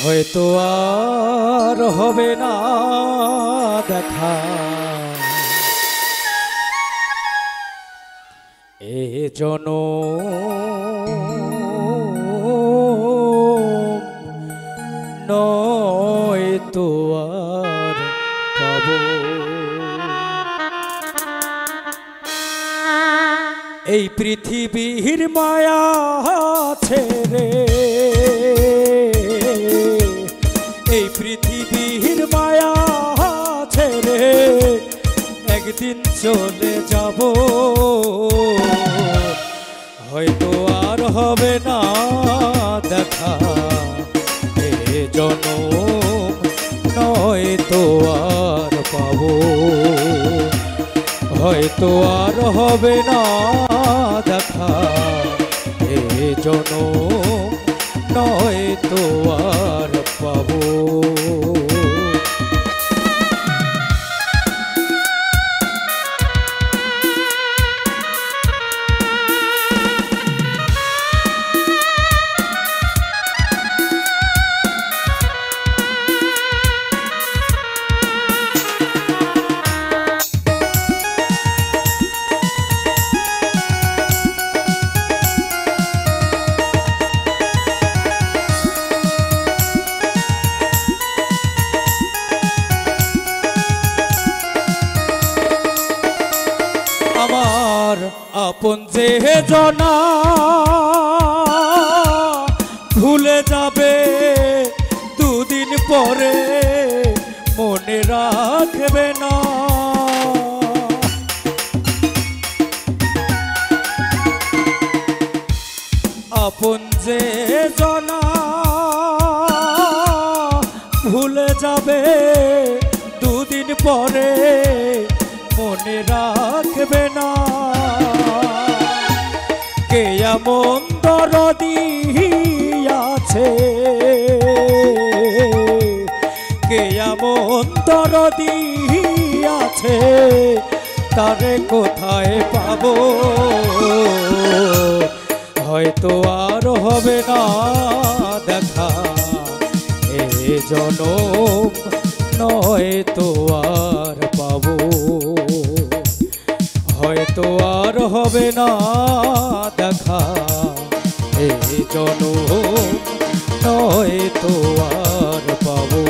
হয়তো আর হবে না দেখা এ জনম নয় তো আর পাবো এই পৃথিবীর মায়া ছেড়ে এই পৃথিবীর মায়া ছেড়ে একদিন চলে যাব হয়তো আর হবে না দেখা এ জনম নয় তো আর পাবো হয়তো আর হবে না দেখা এ জনম নয় তো আর পাবো আমার আপন যে জনা ভুলে যাবে দুদিন পরে মনে রাখবে না আপন যে জনা ভুলে যাবে দুদিন পরে মনে রাখবে না কে এমন দরদি আছে কে এমন দরদি আছে তারে কোথায় পাবো হয়তো আর হবে না দেখা এ জনম নয় তো আর পাবো হয়তো আর হবে না দেখা এ জনম নয় তো আর পাবো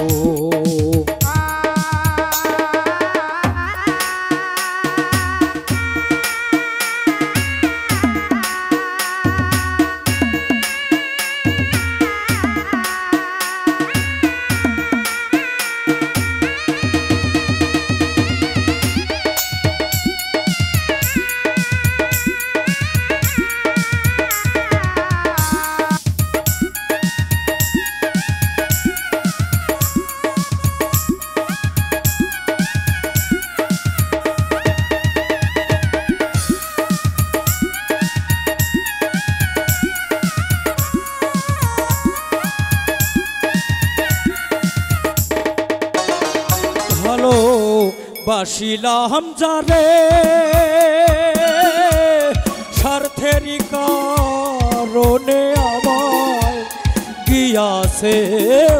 বাসিলাম যারে স্বার্থেরই কারণে আমায় গিয়াছে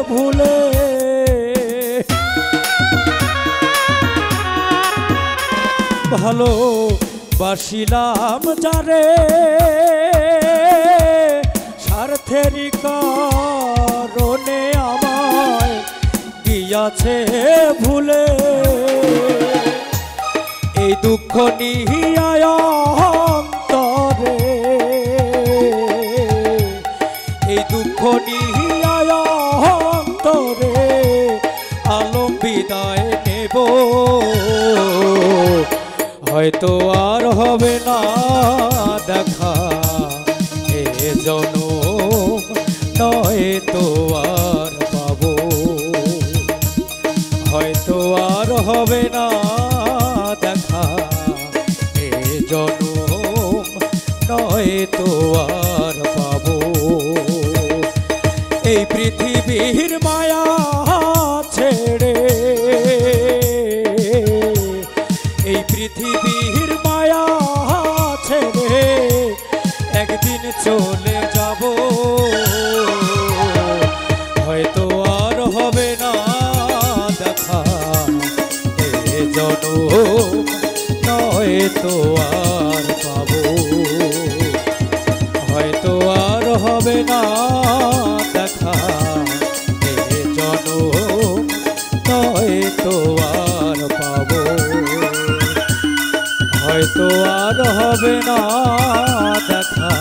ভুলে ভালো বাসিলাম যারে স্বার্থেরই কারণে আমায় গিয়াছে ভুলে এই দুঃখ নিহিয়ায় অন্তরে এই দুঃখ নিহিয়ায় অন্তরে আলম বিদায় নেব হয়তো আর হবে না দেখা এ জনম নয় তো আর পাবো হয়তো আর হবে না দেখা এ জনম নয় তো আর পাবো এই পৃথিবীর মায়া ছেড়ে এই পৃথিবীর মায়া ছেড়ে একদিন চলে যাব হয়তো নয়তো আর পাবো, হয়তো আর হবে না দেখা এ জনম, নয়তো আর পাবো, হয়তো আর হবে না দেখা।